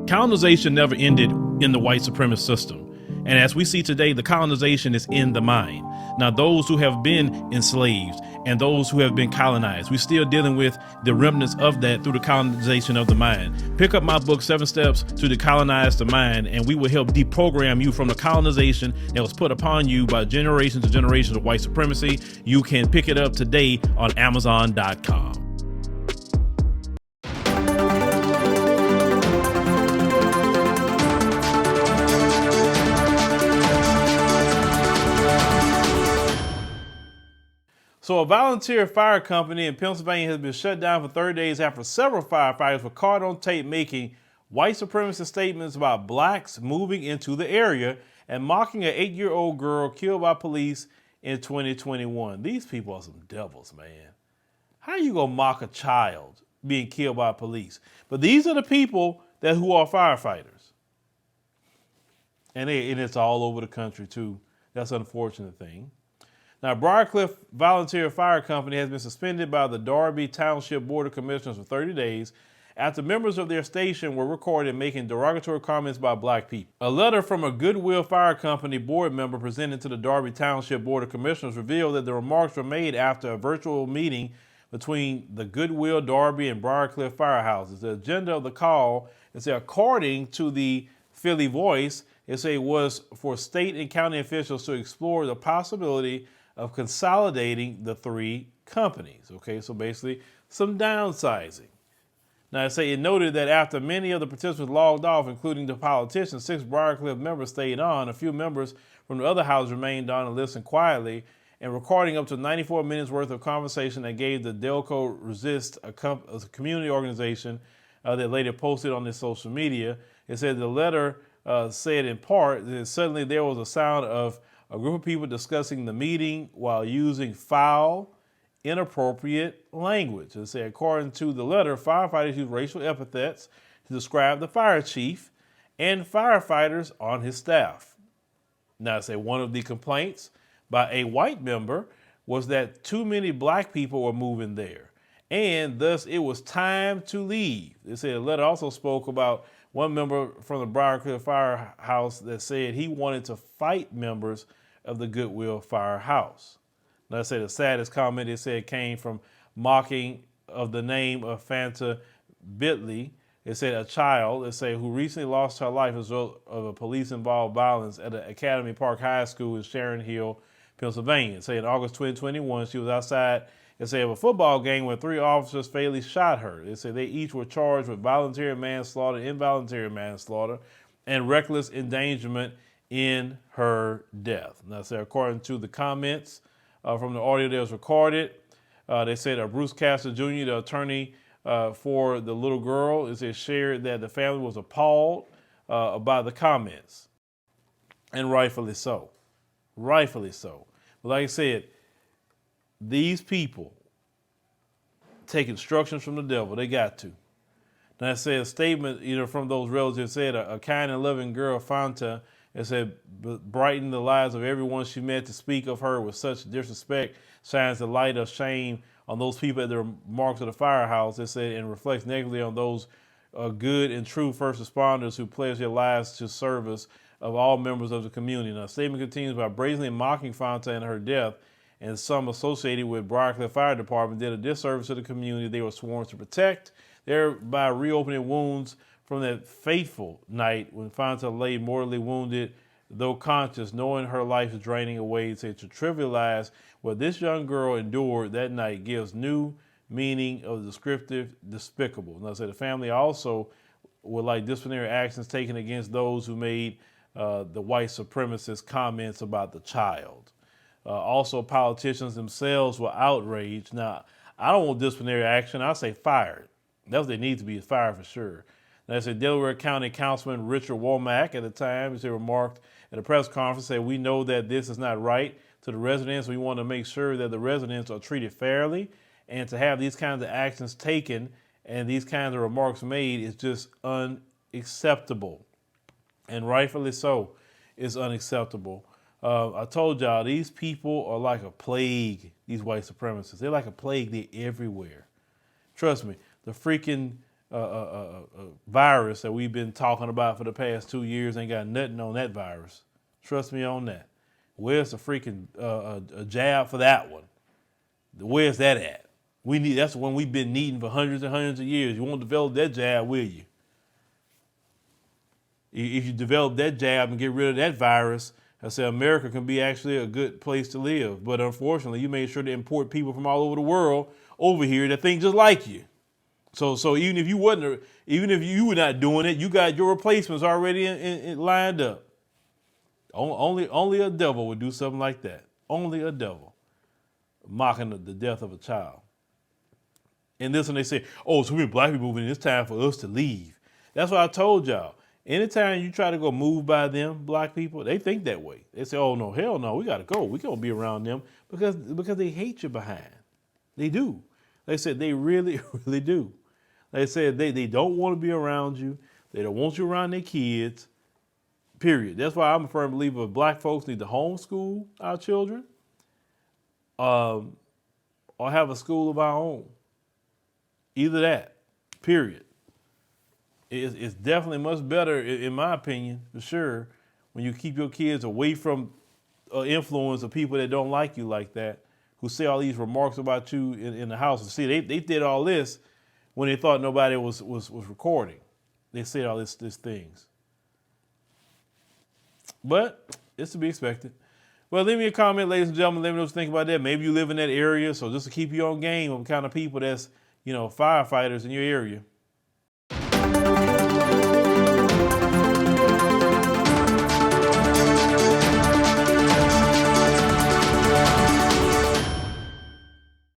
Colonization never ended in the white supremacist system. And as we see today, the colonization is in the mind. Now, those who have been enslaved and those who have been colonized, we're still dealing with the remnants of that through the colonization of the mind. Pick up my book, 7 Steps to Decolonize the Mind, and we will help deprogram you from the colonization that was put upon you by generations and generations of white supremacy. You can pick it up today on Amazon.com. So a volunteer fire company in Pennsylvania has been shut down for 30 days after several firefighters were caught on tape making white supremacist statements about blacks moving into the area and mocking an 8-year-old girl killed by police in 2021. These people are some devils, man. How you gonna mock a child being killed by police? But these are the people who are firefighters. And it's all over the country too. That's an unfortunate thing. Now, Briarcliff Volunteer Fire Company has been suspended by the Darby Township Board of Commissioners for 30 days after members of their station were recorded making derogatory comments about black people. A letter from a Goodwill Fire Company board member presented to the Darby Township Board of Commissioners revealed that the remarks were made after a virtual meeting between the Goodwill, Darby, and Briarcliff firehouses. The agenda of the call is that, according to the Philly Voice, it was for state and county officials to explore the possibility of consolidating the 3 companies. Okay, so basically some downsizing. Now, it noted that after many of the participants logged off, including the politicians, 6 Briarcliff members stayed on. A few members from the other house remained on and listened quietly, and recording up to 94 minutes worth of conversation that gave the Delco Resist, a community organization that later posted on their social media. It said the letter said in part that suddenly there was a sound of a group of people discussing the meeting while using foul, inappropriate language. It said, according to the letter, firefighters used racial epithets to describe the fire chief and firefighters on his staff. Now, one of the complaints by a white member was that too many black people were moving there, and thus it was time to leave. They said the letter also spoke about one member from the Briarcliff Firehouse that said he wanted to fight members of the Goodwill Firehouse. Now, the saddest comment came from mocking of the name of Fanta Bitley. It said a child, who recently lost her life as a result of a police-involved violence at the Academy Park High School in Sharon Hill, Pennsylvania. It said in August 2021, she was outside of a football game when 3 officers fatally shot her. They said they each were charged with voluntary manslaughter, involuntary manslaughter, and reckless endangerment in her death. Now, according to the comments from the audio that was recorded, they said Bruce Castor Jr., the attorney for the little girl, shared that the family was appalled by the comments, and rightfully so. Rightfully so. But like I said, these people take instructions from the devil. They got to. Now, a statement from those relatives said a kind and loving girl, Fanta, brightened the lives of everyone she met. To speak of her with such disrespect shines the light of shame on those people at the remarks of the firehouse. And reflects negatively on those good and true first responders who pledge their lives to service of all members of the community. Now, the statement continues by brazenly mocking Fanta and her death, and some associated with Briarcliff Fire Department did a disservice to the community they were sworn to protect, thereby reopening wounds from that fateful night when Fanta lay mortally wounded, though conscious, knowing her life is draining away. To trivialize what this young girl endured that night gives new meaning of the descriptive despicable. Now, the family also would like disciplinary actions taken against those who made the white supremacist comments about the child. Also, politicians themselves were outraged. Now, I don't want disciplinary action. I say fired. That's what they need to be, is fired for sure. Now, Delaware County Councilman Richard Womack at the time, remarked at a press conference, said, "We know that this is not right to the residents. We want to make sure that the residents are treated fairly, and to have these kinds of actions taken and these kinds of remarks made is just unacceptable." And rightfully so, it's unacceptable. I told y'all, these people are like a plague, these white supremacists. They're like a plague. They're everywhere. Trust me, the freaking virus that we've been talking about for the past 2 years. Ain't got nothing on that virus. Trust me on that. Where's the freaking a jab for that one? Where's that at? That's the one we've been needing for hundreds and hundreds of years. You won't develop that jab, will you? If you develop that jab and get rid of that virus, I say America can be actually a good place to live. But unfortunately, you made sure to import people from all over the world over here that think just like you. So even if you were not doing it, you got your replacements already in lined up. Only a devil would do something like that. Only a devil, mocking the death of a child. And this one they say, oh, so we're black people moving, it's time for us to leave. That's what I told y'all. Anytime you try to go move by them, black people, they think that way. They say, oh, no, hell no, we got to go. We can't be around them because they hate you behind. They do. They said they really, really do. They said they don't want to be around you. They don't want you around their kids, period. That's why I'm a firm believer of black folks need to homeschool our children or have a school of our own. Either that, period. It's definitely much better, in my opinion, for sure, when you keep your kids away from influence of people that don't like you like that, who say all these remarks about you in the house. And see, they did all this when they thought nobody was recording. They said all these things. But it's to be expected. Well, leave me a comment, ladies and gentlemen. Let me know what you think about that. Maybe you live in that area, so just to keep you on game of kind of people that's, firefighters in your area.